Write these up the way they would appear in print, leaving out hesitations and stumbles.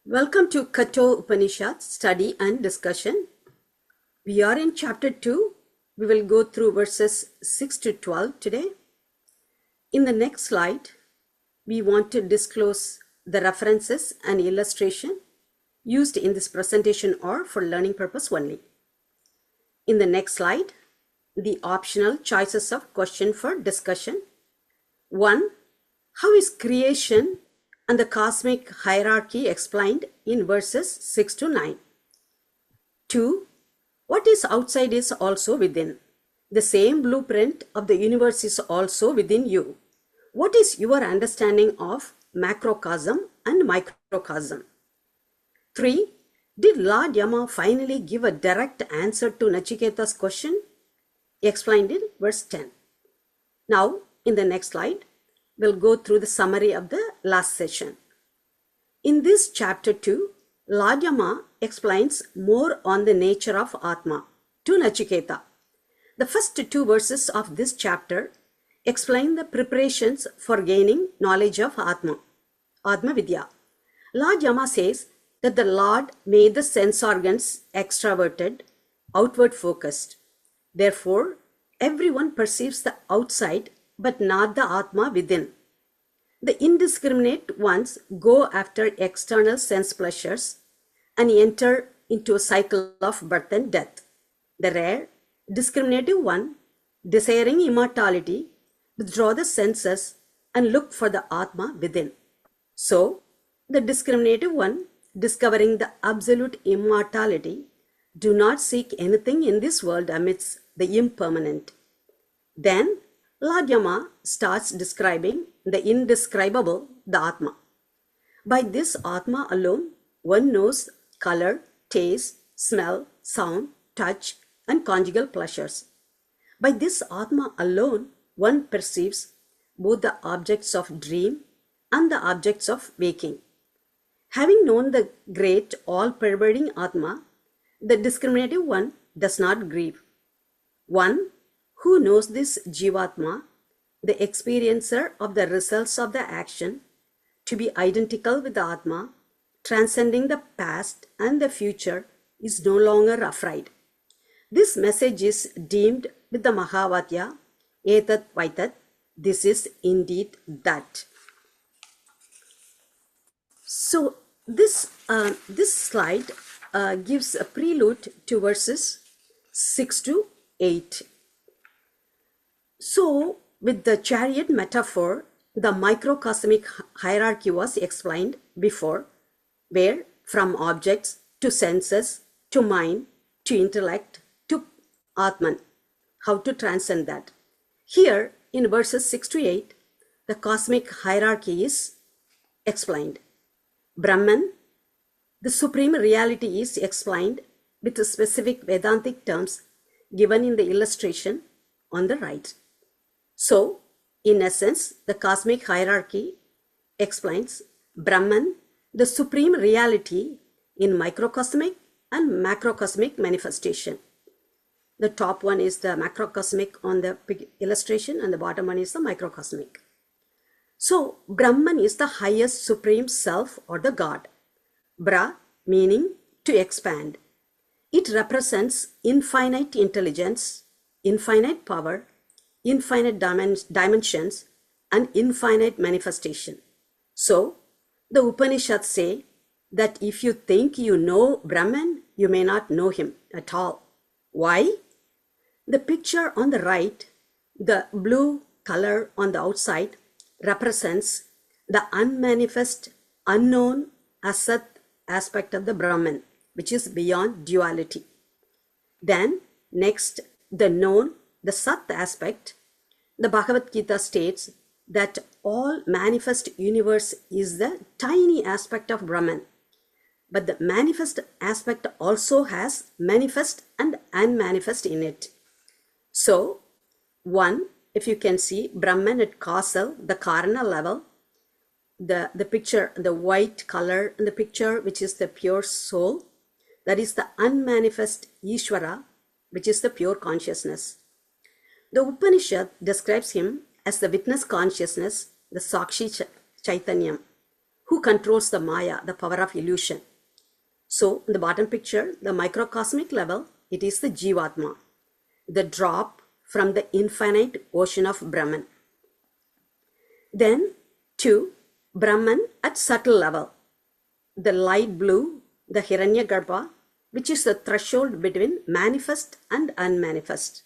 Welcome to Kathopanishad study and discussion. We are in chapter 2. We will go through verses 6 to 12 today. In the next slide, we want to disclose the references and illustration used in this presentation or for learning purpose only. In the next slide, the optional choices of question for discussion. 1. How is creation and the cosmic hierarchy explained in verses 6 to 9. 2. What is outside is also within. The same blueprint of the universe is also within you. What is your understanding of macrocosm and microcosm? 3. Did Lord Yama finally give a direct answer to Nachketa's question? Explained in verse 10. Now, in the next slide, we'll go through the summary of the last session. In this chapter 2, Lord Yama explains more on the nature of Atma to Nachketa. The first 2 verses of this chapter explain the preparations for gaining knowledge of Atma, Atma Vidya. Lord Yama says that the Lord made the sense organs extroverted, outward focused. Therefore, everyone perceives the outside but not the Atma within. The indiscriminate ones go after external sense pleasures and enter into a cycle of birth and death. The rare, discriminative one, desiring immortality, withdraw the senses and look for the Atma within. So, the discriminative one, discovering the absolute immortality, do not seek anything in this world amidst the impermanent. Then, Lord Yama starts describing the indescribable, the Atma. By this Atma alone, one knows color, taste, smell, sound, touch, and conjugal pleasures. By this Atma alone, one perceives both the objects of dream and the objects of waking. Having known the great all-pervading Atma, the discriminative one does not grieve. One who knows this Jivatma, the experiencer of the results of the action, to be identical with the Atma, transcending the past and the future, is no longer afraid. This message is deemed with the Mahavatya, Etat Vaitat, this is indeed that. So this slide gives a prelude to verses 6 to 8. So, with the chariot metaphor, the microcosmic hierarchy was explained before, where from objects to senses to mind to intellect to Atman, how to transcend that. Here, in verses 6 to 8, the cosmic hierarchy is explained. Brahman, the supreme reality, is explained with the specific Vedantic terms given in the illustration on the right. So, in essence, the cosmic hierarchy explains Brahman, the supreme reality, in microcosmic and macrocosmic manifestation. The top one is the macrocosmic on the illustration and the bottom one is the microcosmic. So, Brahman is the highest supreme self or the God. Bra meaning to expand. It represents infinite intelligence, infinite power, infinite dimensions, and infinite manifestation. So, the Upanishads say that if you think you know Brahman, you may not know him at all. Why? The picture on the right, the blue color on the outside, represents the unmanifest, unknown, asat aspect of the Brahman, which is beyond duality. Then, next, the known, the Sat aspect, the Bhagavad Gita states that all manifest universe is the tiny aspect of Brahman. But the manifest aspect also has manifest and unmanifest in it. So, one, if you can see Brahman at causal, the Karana level, the picture, the white color in the picture, which is the pure soul, that is the unmanifest Ishvara, which is the pure consciousness. The Upanishad describes him as the witness consciousness, the Sakshi Chaitanyam. who controls the Maya, the power of illusion. So, in the bottom picture, the microcosmic level, it is the Jivatma, the drop from the infinite ocean of Brahman. Then, 2, Brahman at subtle level, the light blue, the Hiranyagarbha, which is the threshold between manifest and unmanifest.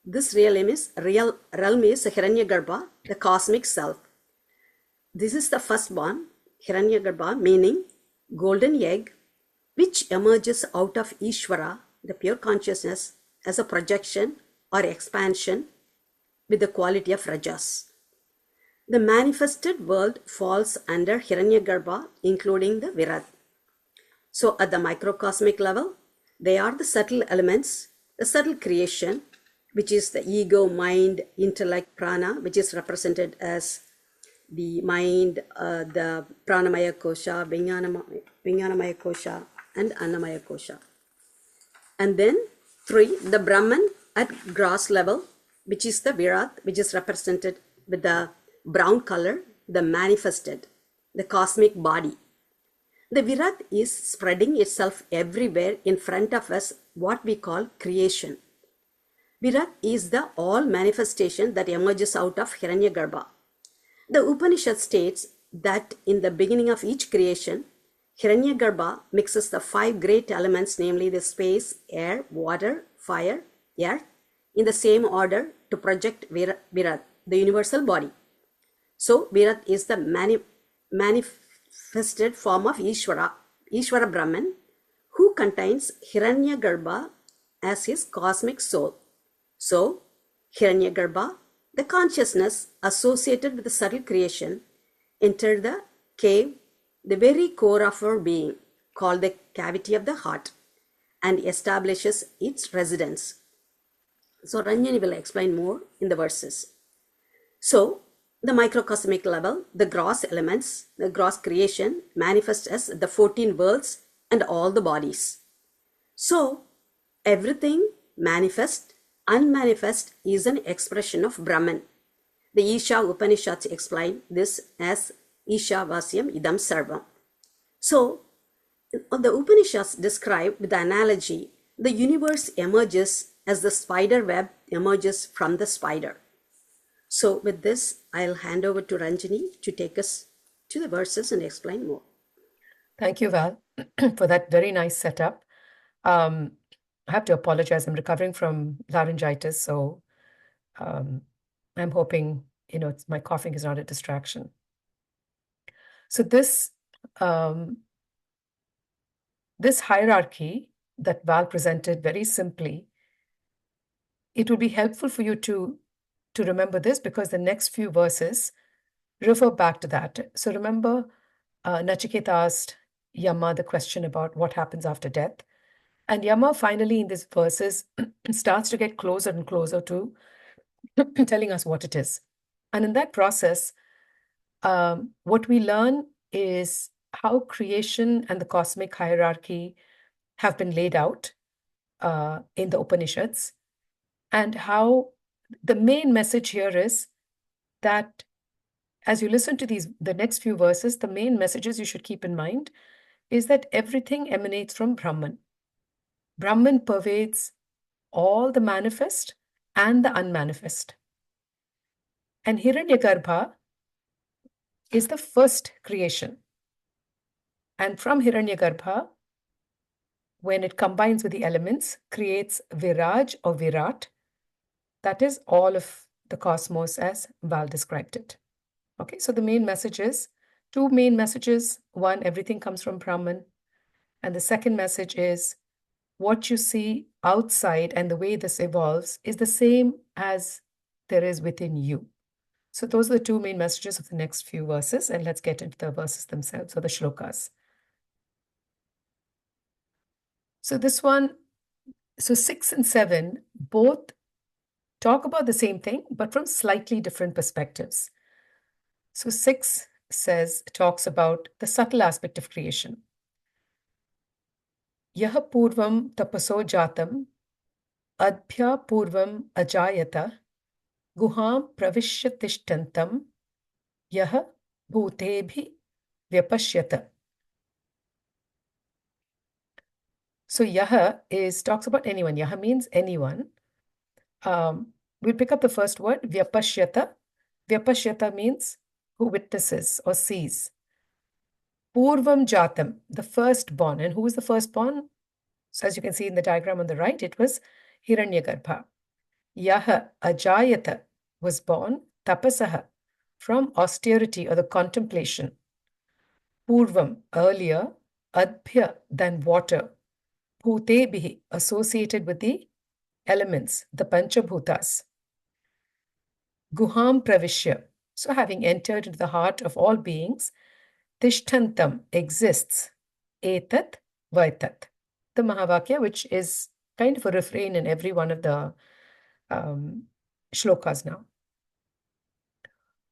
This realm is Hiranyagarbha, the cosmic self. This is the firstborn, Hiranyagarbha, meaning golden egg, which emerges out of Ishvara, the pure consciousness, as a projection or expansion with the quality of Rajas. The manifested world falls under Hiranyagarbha, including the Virat. So at the microcosmic level, they are the subtle elements, the subtle creation, which is the ego, mind, intellect, prana, which is represented as the mind, the pranamaya kosha, vijnanamaya kosha, and annamaya kosha. And then 3, the Brahman at gross level, which is the Virat, which is represented with the brown color, the manifested, the cosmic body. The Virat is spreading itself everywhere in front of us, what we call creation. Virat is the all manifestation that emerges out of Hiranyagarbha. The Upanishad states that in the beginning of each creation, Hiranyagarbha mixes the 5 great elements, namely the space, air, water, fire, earth, in the same order to project Virat, the universal body. So, Virat is the manifested form of Ishvara Brahman, who contains Hiranyagarbha as his cosmic soul. So, Hiranyagarbha, the consciousness associated with the subtle creation, entered the cave, the very core of our being, called the cavity of the heart, and establishes its residence. So, Ranjani will explain more in the verses. So, the microcosmic level, the gross elements, the gross creation manifests as the 14 worlds and all the bodies. So, everything manifest, unmanifest is an expression of Brahman. The Isha Upanishads explain this as Isha Vasyam Idam Sarvam. So, the Upanishads describe with the analogy, the universe emerges as the spider web emerges from the spider. So with this, I'll hand over to Ranjani to take us to the verses and explain more. Thank you, Val, for that very nice setup. I have to apologize. I'm recovering from laryngitis, so I'm hoping, my coughing is not a distraction. So this hierarchy that Val presented very simply, it will be helpful for you to remember this, because the next few verses refer back to that. So remember, Nachketa asked Yama the question about what happens after death. And Yama finally in these verses starts to get closer and closer to telling us what it is. And in that process, what we learn is how creation and the cosmic hierarchy have been laid out in the Upanishads, and how the main message here is that as you listen to the next few verses, the main messages you should keep in mind is that everything emanates from Brahman. Brahman pervades all the manifest and the unmanifest. And Hiranyagarbha is the first creation. And from Hiranyagarbha, when it combines with the elements, creates Viraj or Virat. That is all of the cosmos as Val described it. Okay, so the main message is, 2 main messages. 1, everything comes from Brahman. And the second message is, what you see outside and the way this evolves is the same as there is within you. So those are the 2 main messages of the next few verses. And let's get into the verses themselves, or the shlokas. So this one, so 6 and 7, both talk about the same thing, but from slightly different perspectives. So 6 talks about the subtle aspect of creation. Yaha purvam tapaso jatam adbhya purvam ajayata guham pravishya tishtantam yaha bhutebhi Vyapashyata. So yaha talks about anyone. Yaha means anyone. We'll pick up the first word, vyapashyata. Vyapashyata means who witnesses or sees. Purvam jatam, the firstborn. And who was the firstborn? So as you can see in the diagram on the right, it was Hiranyagarbha. Yaha ajayata was born, tapasaha, from austerity or the contemplation. Purvam, earlier, adbhya, than water. Bhutebihi, associated with the elements, the panchabhutas. Guham pravishya, so having entered into the heart of all beings, tishtantam, exists, etat vaitat. The Mahavakya, which is kind of a refrain in every one of the shlokas now.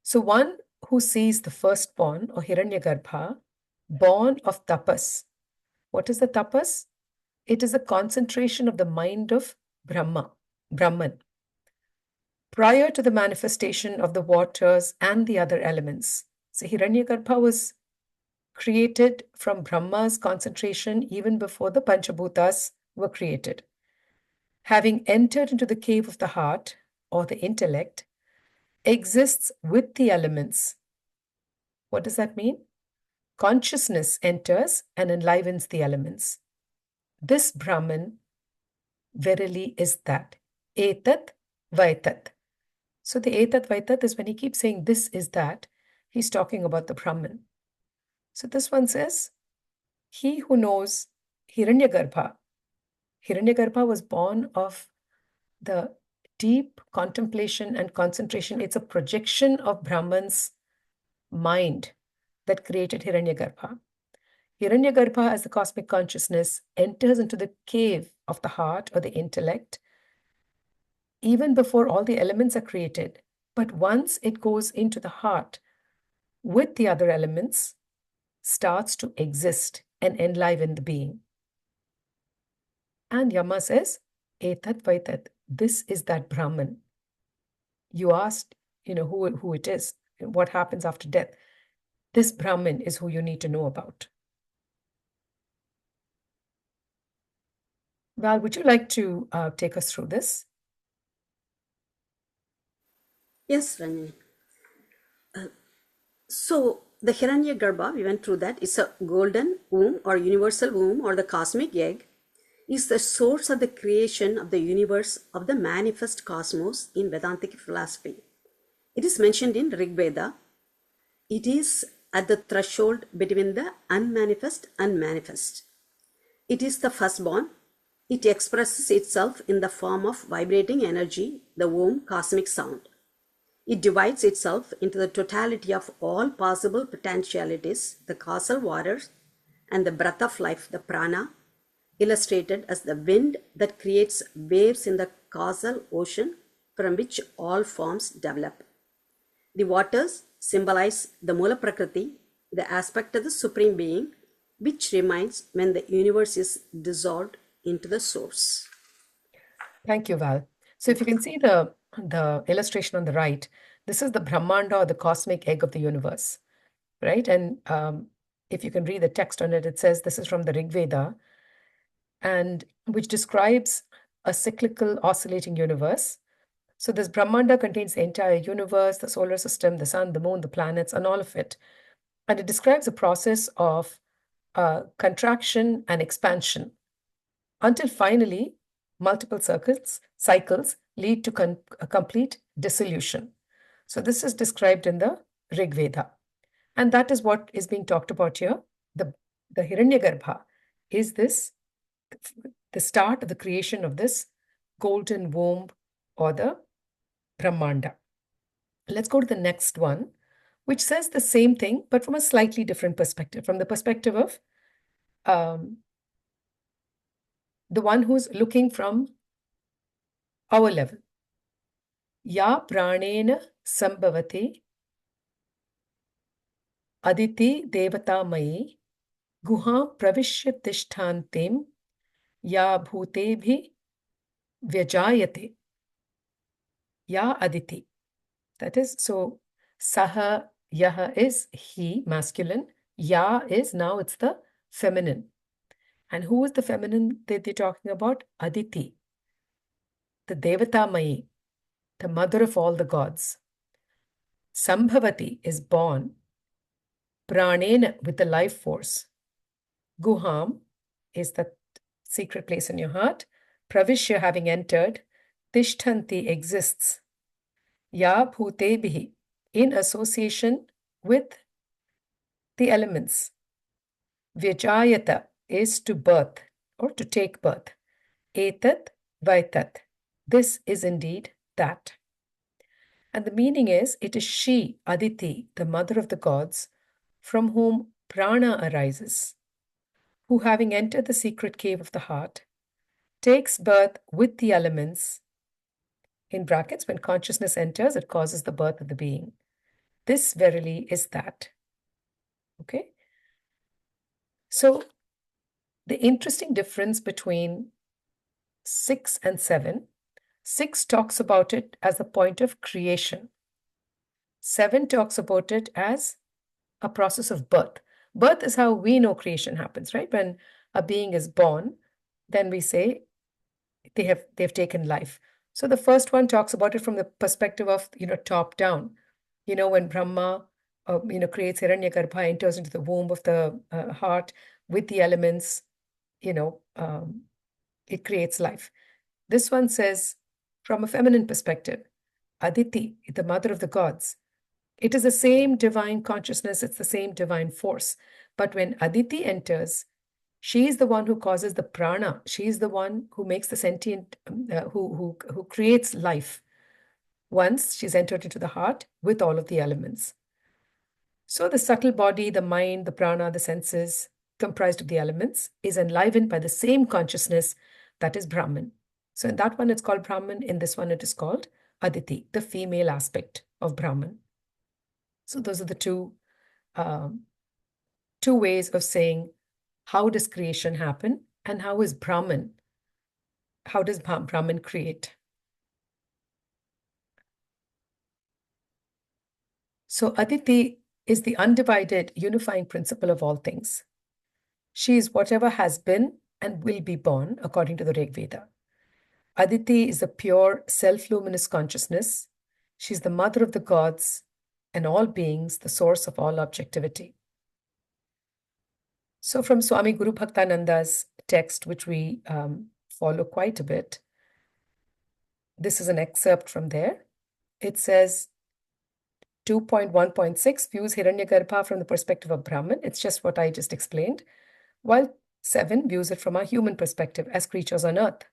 So one who sees the firstborn or Hiranyagarbha, born of tapas. What is the tapas? It is a concentration of the mind of Brahman, prior to the manifestation of the waters and the other elements. So Hiranyagarbha was created from Brahma's concentration even before the Panchabhutas were created. Having entered into the cave of the heart or the intellect, exists with the elements. What does that mean? Consciousness enters and enlivens the elements. This Brahman verily is that. Etat vaitat. So the etat vaitat is when he keeps saying this is that, he's talking about the Brahman. So this one says, he who knows Hiranyagarbha. Hiranyagarbha was born of the deep contemplation and concentration. It's a projection of Brahman's mind that created Hiranyagarbha. Hiranyagarbha, as the cosmic consciousness, enters into the cave of the heart or the intellect even before all the elements are created. But once it goes into the heart with the other elements, starts to exist and enliven the being. And Yama says, Etat Vaitat, this is that Brahman. You asked, who it is, what happens after death. This Brahman is who you need to know about. Val, would you like to take us through this? Yes, Ranjani. So the Hiranyagarbha, we went through that, is a golden womb or universal womb or the cosmic egg, is the source of the creation of the universe of the manifest cosmos in Vedantic philosophy. It is mentioned in Rig Veda. It is at the threshold between the unmanifest and manifest. It is the firstborn. It expresses itself in the form of vibrating energy, the womb cosmic sound. It divides itself into the totality of all possible potentialities, the causal waters, and the breath of life, the prana, illustrated as the wind that creates waves in the causal ocean from which all forms develop. The waters symbolize the Mula Prakriti, the aspect of the Supreme Being, which remains when the universe is dissolved into the source. Thank you, Val. So if you can see the illustration on the right, this is the Brahmanda or the cosmic egg of the universe, right? And if you can read the text on it, it says this is from the Rig Veda, and which describes a cyclical oscillating universe. So this Brahmanda contains the entire universe, the solar system, the sun, the moon, the planets, and all of it. And it describes a process of contraction and expansion until finally multiple cycles lead to a complete dissolution. So this is described in the Rig Veda. And that is what is being talked about here. The Hiranyagarbha is the start of the creation of this golden womb or the Brahmanda. Let's go to the next one, which says the same thing, but from a slightly different perspective, from the perspective of the one who's looking from our level. Ya pranena sambhavati aditi devatamayi guham pravishya tishtantim ya bhutebhi vyajayate ya aditi. That is, so saha, yaha is he, masculine, Ya is now it's the feminine. And who is the feminine that they're talking about? Aditi, the Devata Mayi, the mother of all the gods. Sambhavati is born, Pranena with the life force. Guham is the secret place in your heart. Pravishya having entered. Tishtanti exists. Ya bhutebihi in association with the elements. Vyajayata is to birth or to take birth. Etat vaitat. This is indeed that. And the meaning is, it is she, Aditi, the mother of the gods, from whom prana arises, who having entered the secret cave of the heart, takes birth with the elements. In brackets, when consciousness enters, it causes the birth of the being. This verily is that. Okay? So, the interesting difference between 6 and 7, 6 talks about it as the point of creation. 7 talks about it as a process of birth. Birth is how we know creation happens, right? When a being is born, then we say they've taken life. So the first one talks about it from the perspective of top down. When Brahma creates Hiranyagarbha, enters into the womb of the heart with the elements, it creates life. This one says from a feminine perspective, Aditi, the mother of the gods. It is the same divine consciousness, it's the same divine force. But when Aditi enters, she is the one who causes the prana. She is the one who makes the sentient, who creates life. Once she's entered into the heart with all of the elements. So the subtle body, the mind, the prana, the senses, comprised of the elements, is enlivened by the same consciousness that is Brahman. So in that one, it's called Brahman. In this one, it is called Aditi, the female aspect of Brahman. So those are the two ways of saying how does creation happen and how does Brahman create? So Aditi is the undivided unifying principle of all things. She is whatever has been and will be born according to the Rig Veda. Aditi is a pure self-luminous consciousness. She's the mother of the gods and all beings, the source of all objectivity. So from Swami Guru Bhaktananda's text, which we follow quite a bit, this is an excerpt from there. It says 2.1.6 views Hiranyagarbha from the perspective of Brahman. It's just what I just explained. While 7 views it from a human perspective as creatures on earth.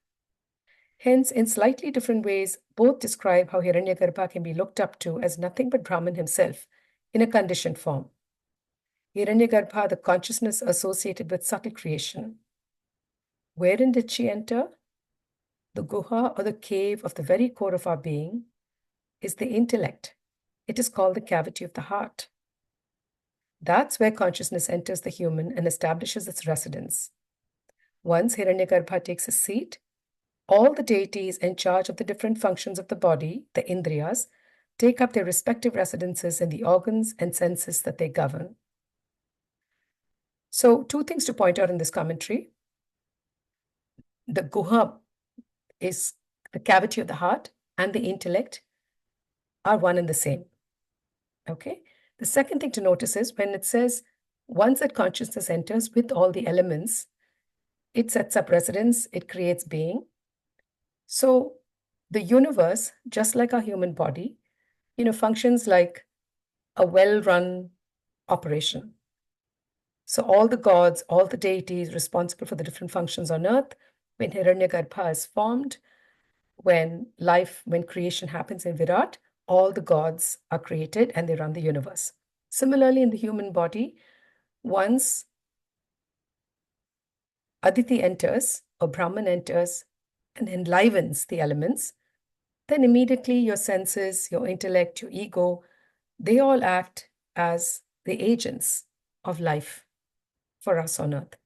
Hence, in slightly different ways, both describe how Hiranyagarbha can be looked up to as nothing but Brahman himself in a conditioned form. Hiranyagarbha, the consciousness associated with subtle creation. Wherein did she enter? The guha, or the cave of the very core of our being, is the intellect. It is called the cavity of the heart. That's where consciousness enters the human and establishes its residence. Once Hiranyagarbha takes a seat, all the deities in charge of the different functions of the body, the indriyas, take up their respective residences in the organs and senses that they govern. So, 2 things to point out in this commentary. The guha is the cavity of the heart, and the intellect are one and the same. Okay? The second thing to notice is when it says, once that consciousness enters with all the elements, it sets up residence, it creates being. So the universe, just like our human body, functions like a well-run operation. So all the gods, all the deities responsible for the different functions on earth, when Hiranyagarbha is formed, when creation happens in Virat, all the gods are created and they run the universe. Similarly, in the human body, once Aditi enters or Brahman enters and enlivens the elements, then immediately your senses, your intellect, your ego, they all act as the agents of life for us on earth.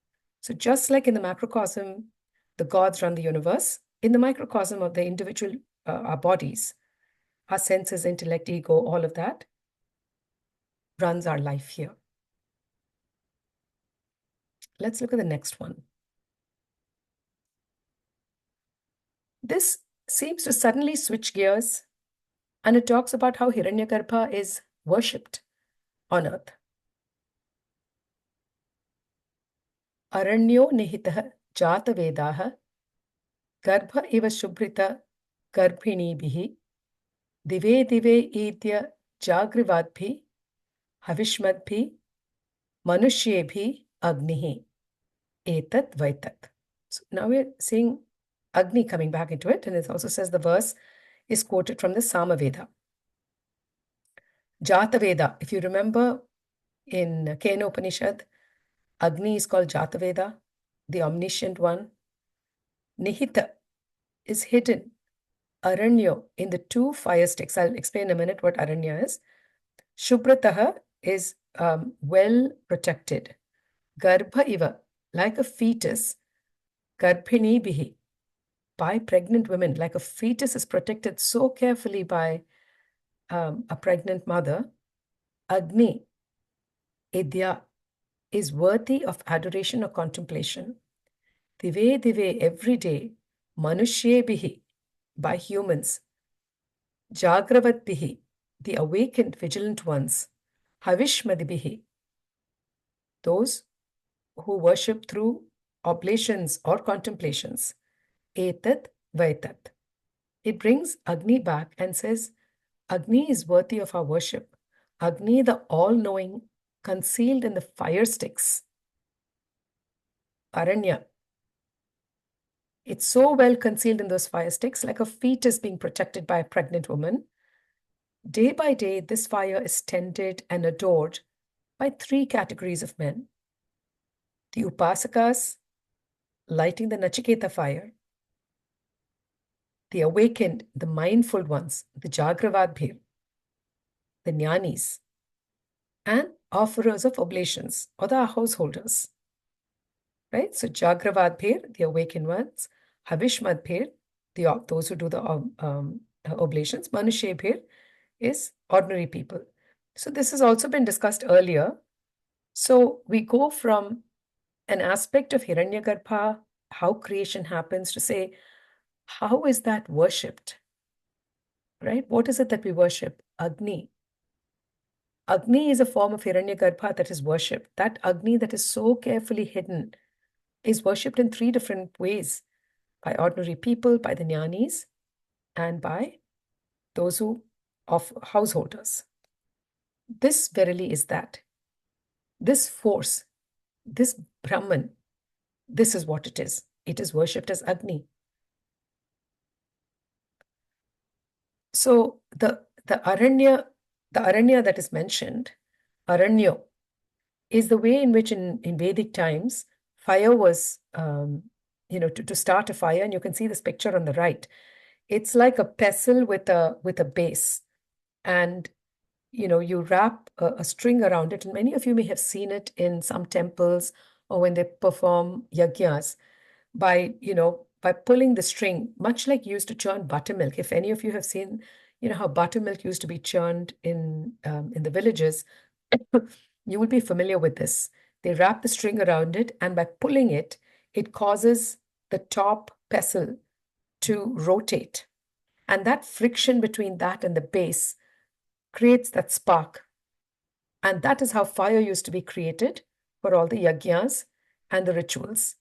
So just like in the macrocosm, the gods run the universe, in the microcosm of the individual, our bodies, our senses, intellect, ego, all of that runs our life here. Let's look at the next one. This seems to suddenly switch gears, and it talks about how Hiranyagarbha is worshipped on earth. Aranyo nihitah jata vedaha garbha iva shubhrita garbhinibhihi dive dive idya jagrivadbhi havishmadbhi manushyebhi agnihi etat vaitat. So now we're seeing Agni coming back into it, and it also says the verse is quoted from the Samaveda. Jataveda, if you remember in Kathopanishad, Agni is called Jataveda, the omniscient one. Nihita is hidden. Aranyo in the two fire sticks. I'll explain in a minute what Aranya is. Shubhrataha is well protected. Garbha iva, like a fetus. Garbhini bihi, by pregnant women, like a fetus is protected so carefully by a pregnant mother. Agni, idya, is worthy of adoration or contemplation. Dive dive, every day. Manushye bihi, by humans. Jagravat bihi, the awakened vigilant ones. Havishmadi bihi, those who worship through oblations or contemplations. Etat vaitat. It brings Agni back and says, Agni is worthy of our worship. Agni, the all-knowing, concealed in the fire sticks. Aranya. It's so well concealed in those fire sticks, like a fetus being protected by a pregnant woman. Day by day, this fire is tended and adored by three categories of men. The Upasakas, lighting the Nachketa fire. The awakened, the mindful ones, the Jagravadbhir, the Jnanis, and offerers of oblations, or the householders. Right? So Jagravadbhir, the awakened ones. Havishmadbhir, those who do the oblations. Manushebhir is ordinary people. So this has also been discussed earlier. So we go from an aspect of Hiranyagarbha, how creation happens, to say, how is that worshipped? Right? What is it that we worship? Agni. Agni is a form of Hiranyagarbha that is worshipped. That Agni that is so carefully hidden is worshipped in three different ways: by ordinary people, by the Jnanis, and by those who of householders. This verily is that. This force, this Brahman, this is what it is. It is worshipped as Agni. So the Aranya that is mentioned, Aranyo, is the way in which in Vedic times fire was, to start a fire, and you can see this picture on the right. It's like a pestle with a base, and you wrap a string around it, and many of you may have seen it in some temples or when they perform yajnas, by pulling the string, much like you used to churn buttermilk. If any of you have seen, how buttermilk used to be churned in the villages, you will be familiar with this. They wrap the string around it, and by pulling it, it causes the top pestle to rotate. And that friction between that and the base creates that spark. And that is how fire used to be created for all the yajnas and the rituals.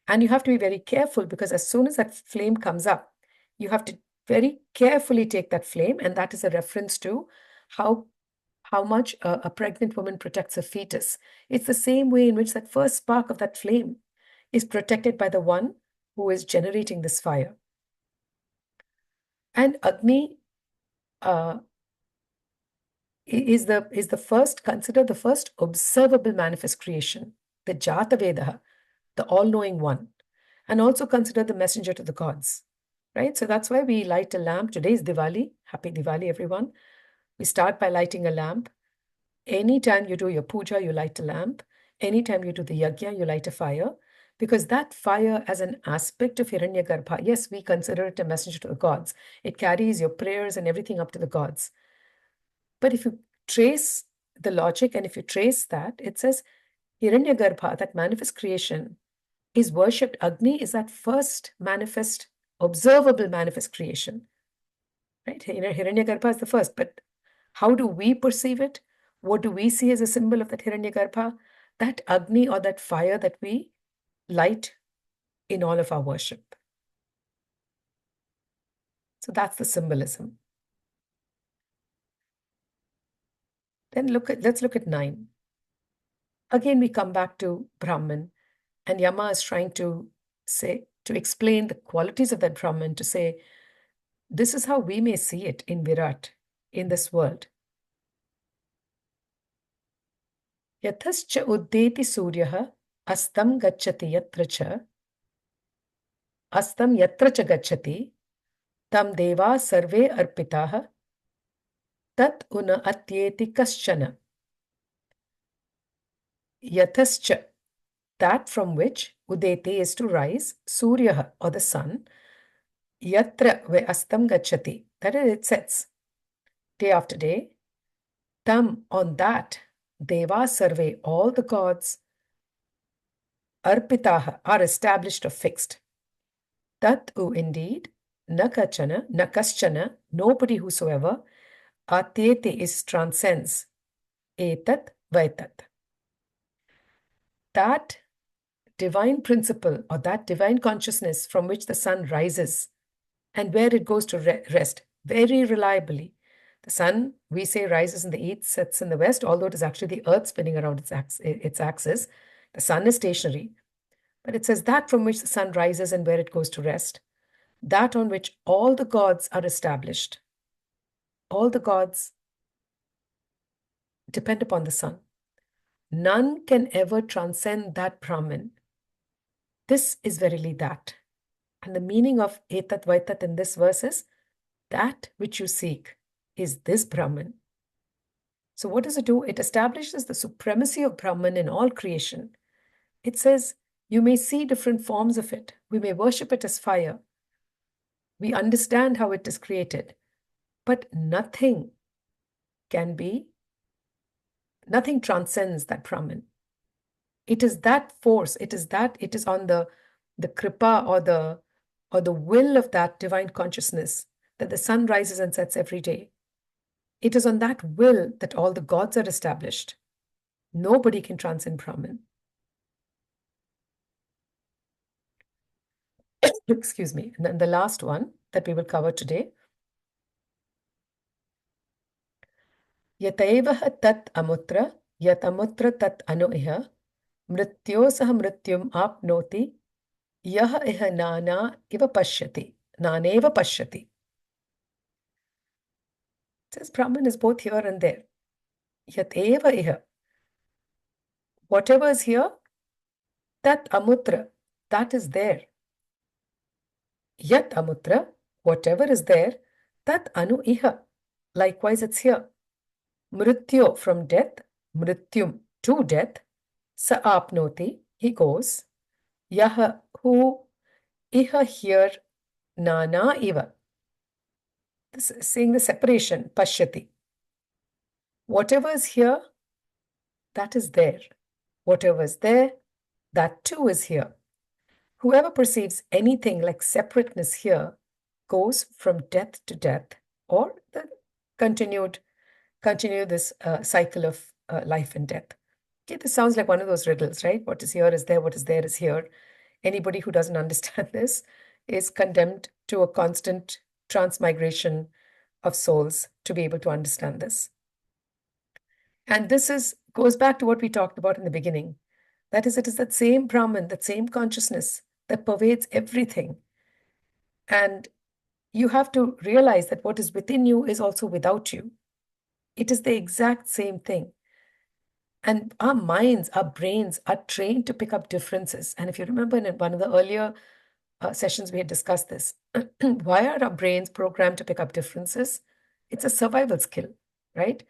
And you have to be very careful, because as soon as that flame comes up, you have to very carefully take that flame. And that is a reference to how much a pregnant woman protects a fetus. It's the same way in which that first spark of that flame is protected by the one who is generating this fire. And Agni is the first, considered the first observable manifest creation, the Jatavedaha, the all-knowing one, and also considered the messenger to the gods, right? So that's why we light a lamp. Today is Diwali. Happy Diwali, everyone. We start by lighting a lamp. Anytime you do your puja, you light a lamp. Anytime you do the yajna, you light a fire, because that fire, as an aspect of Hiranyagarbha, yes, we consider it a messenger to the gods. It carries your prayers and everything up to the gods. But if you trace the logic, and if you trace that, it says Hiranyagarbha, that manifest creation, is worshipped. Agni is that first manifest, observable manifest creation. Right? Hiranyagarbha is the first, but how do we perceive it? What do we see as a symbol of that Hiranyagarbha? That Agni or that fire that we light in all of our worship. So that's the symbolism. Then let's look at 9. Again, we come back to Brahman, and Yama is trying to explain the qualities of that Brahman, to say, this is how we may see it in Virat, in this world. Yathascha uddeti suryah astam gacchati yatra cha astam yatra cha gacchati tam deva sarve arpitah tat una atyeti kaschana. Yathascha, that from which udete is to rise, suryah or the sun, yatra where astam gacchati, that is, it sets day after day, tam, on that, deva sarve, all the gods, arpitaha, are established or fixed. Tat indeed, na kaschana, nobody whosoever, atyete is transcends, etat vaitat. That divine principle or that divine consciousness from which the sun rises and where it goes to rest very reliably. The sun, we say, rises in the east, sets in the west, although it is actually the earth spinning around its axis. The sun is stationary. But it says that from which the sun rises and where it goes to rest, that on which all the gods are established. All the gods depend upon the sun. None can ever transcend that Brahman. This is verily that. And the meaning of etat vaitat in this verse is, that which you seek is this Brahman. So what does it do? It establishes the supremacy of Brahman in all creation. It says, you may see different forms of it. We may worship it as fire. We understand how it is created. But nothing transcends that Brahman. It is that force, it is on the kripa or the will of that divine consciousness that the sun rises and sets every day. It is on that will that all the gods are established. Nobody can transcend Brahman. Excuse me. And then the last one that we will cover today. Yataivaha tat amutra, yat amutra tat anu iha, mrityosah mrityum apnoti, yaha iha nana eva pashyati, naneva pashyati. It says Brahman is both here and there. Yateva iha. Whatever is here, tat amutra, that is there. Yat amutra, whatever is there, tat anu iha. Likewise, it's here. Mrityo, from death, mrityum, to death, sa apnoti, he goes. Yaha, who, iha, here, nana iva. This is saying the separation, pashyati. Whatever is here, that is there. Whatever is there, that too is here. Whoever perceives anything like separateness here goes from death to death, or continue this cycle of life and death. Okay, this sounds like one of those riddles, right? What is here is there, what is there is here. Anybody who doesn't understand this is condemned to a constant transmigration of souls to be able to understand this. And this goes back to what we talked about in the beginning. That is, it is that same Brahman, that same consciousness that pervades everything. And you have to realize that what is within you is also without you. It is the exact same thing. And our minds, our brains are trained to pick up differences. And if you remember in one of the earlier sessions, we had discussed this. Why are our brains programmed to pick up differences? It's a survival skill, right?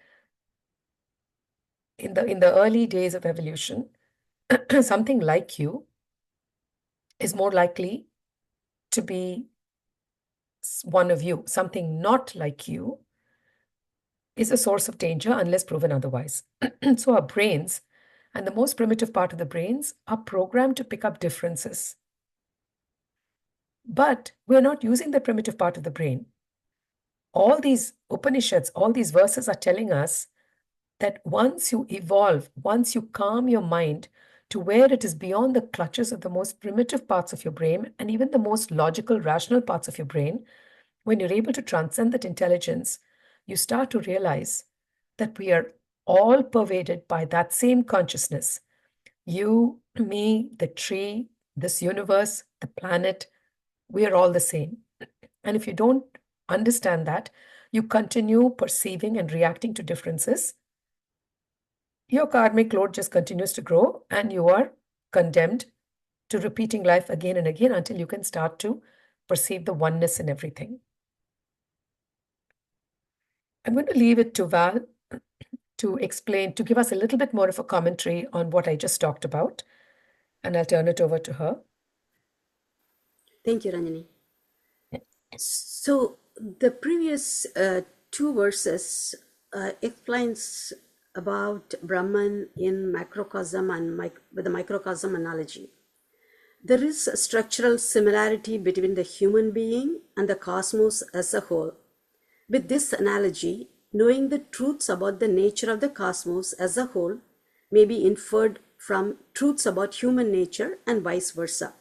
In the early days of evolution, something like you is more likely to be one of you. Something not like you is a source of danger unless proven otherwise. So our brains and the most primitive part of the brains are programmed to pick up differences. But we're not using the primitive part of the brain. All these Upanishads, all these verses are telling us that once you evolve, once you calm your mind to where it is beyond the clutches of the most primitive parts of your brain and even the most logical, rational parts of your brain, when you're able to transcend that intelligence, you start to realize that we are all pervaded by that same consciousness. You, me, the tree, this universe, the planet, we are all the same. And if you don't understand that, you continue perceiving and reacting to differences, your karmic load just continues to grow and you are condemned to repeating life again and again until you can start to perceive the oneness in everything. I'm going to leave it to Val to explain, to give us a little bit more of a commentary on what I just talked about, and I'll turn it over to her. Thank you, Ranjani. So the previous two verses explains about Brahman in macrocosm and with the microcosm analogy. There is a structural similarity between the human being and the cosmos as a whole. With this analogy, knowing the truths about the nature of the cosmos as a whole may be inferred from truths about human nature and vice versa.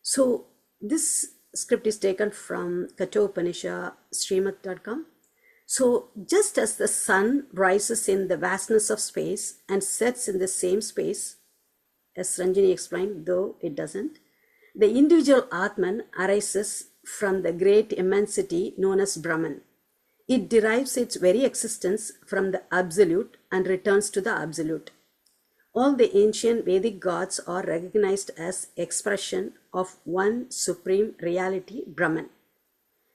So this script is taken from Kathopanishad, Srimad.com. So just as the sun rises in the vastness of space and sets in the same space, as Ranjani explained, though it doesn't, the individual Atman arises from the great immensity known as Brahman. It derives its very existence from the Absolute and returns to the Absolute. All the ancient Vedic gods are recognized as expression of one supreme reality, Brahman.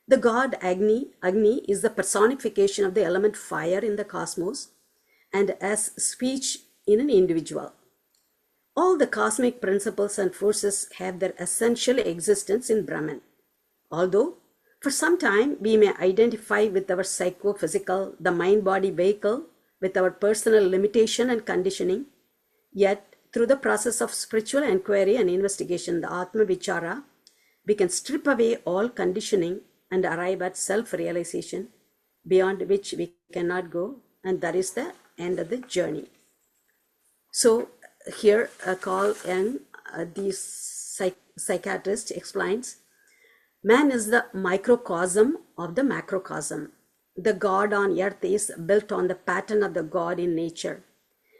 The god Agni is the personification of the element fire in the cosmos and as speech in an individual. All the cosmic principles and forces have their essential existence in Brahman. Although, for some time, we may identify with our psychophysical, the mind-body vehicle, with our personal limitation and conditioning, yet through the process of spiritual inquiry and investigation, the Atma Vichara, we can strip away all conditioning and arrive at self-realization, beyond which we cannot go, and that is the end of the journey. So here Carl Jung, the psychiatrist, explains, man is the microcosm of the macrocosm. The God on earth is built on the pattern of the God in nature,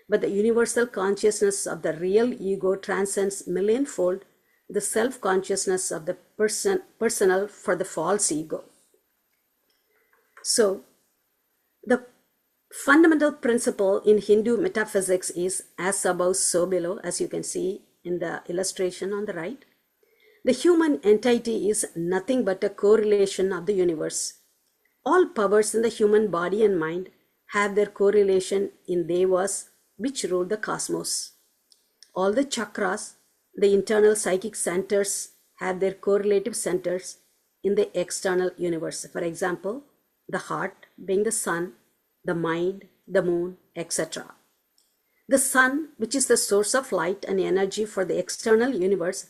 but the universal consciousness of the real ego transcends millionfold the self-consciousness of the personal for the false ego. So the fundamental principle in Hindu metaphysics is as above, so below, as you can see in the illustration on the right. The human entity is nothing but a correlation of the universe. All powers in the human body and mind have their correlation in devas, which rule the cosmos. All the chakras, the internal psychic centers, have their correlative centers in the external universe. For example, the heart being the sun, the mind, the moon, etc. The sun, which is the source of light and energy for the external universe,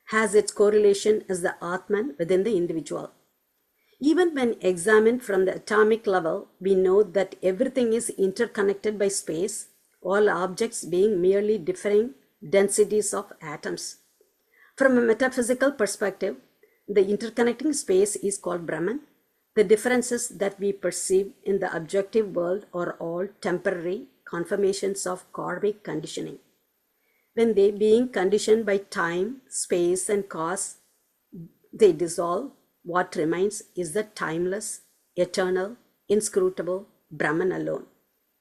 has its correlation as the Atman within the individual. Even when examined from the atomic level, we know that everything is interconnected by space, all objects being merely differing densities of atoms. From a metaphysical perspective, the interconnecting space is called Brahman. The differences that we perceive in the objective world are all temporary confirmations of karmic conditioning. When they, being conditioned by time, space, and cause, they dissolve, what remains is the timeless, eternal, inscrutable Brahman alone.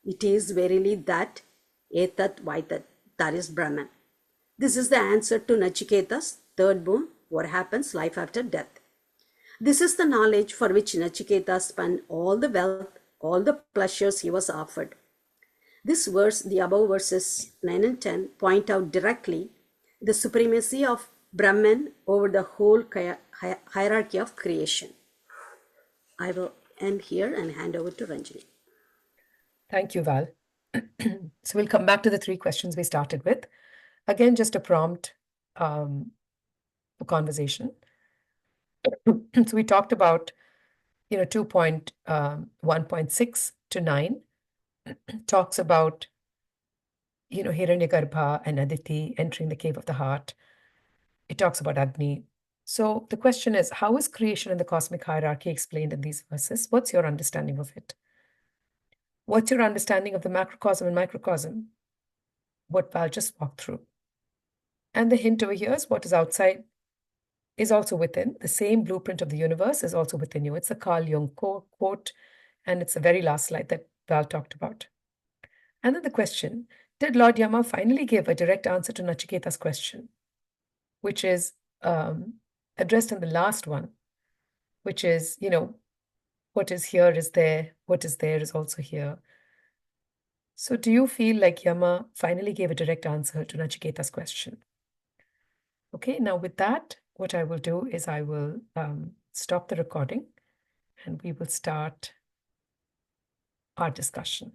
It is verily that etat vaitat, that is Brahman. This is the answer to Nachiketa's third boon, what happens life after death. This is the knowledge for which Nachiketa spun all the wealth, all the pleasures he was offered. This verse, the above verses 9 and 10, point out directly the supremacy of Brahman over the whole hierarchy of creation. I will end here and hand over to Ranjani. Thank you, Val. So we'll come back to the 3 questions we started with. Again, just a prompt for conversation. So we talked about, 2.1.6 to 9 talks about, Hiranyagarbha and Aditi entering the cave of the heart. It talks about Agni. So the question is, how is creation in the cosmic hierarchy explained in these verses? What's your understanding of it? What's your understanding of the macrocosm and microcosm? What Val just walked through. And the hint over here is what is outside is also within. The same blueprint of the universe is also within you. It's a Carl Jung quote, and it's the very last slide that Val talked about. And then the question, did Lord Yama finally give a direct answer to Nachiketa's question, which is addressed in the last one, which is, what is here is there, what is there is also here. So do you feel like Yama finally gave a direct answer to Nachiketa's question? Okay, now with that, what I will do is I will stop the recording and we will start our discussion.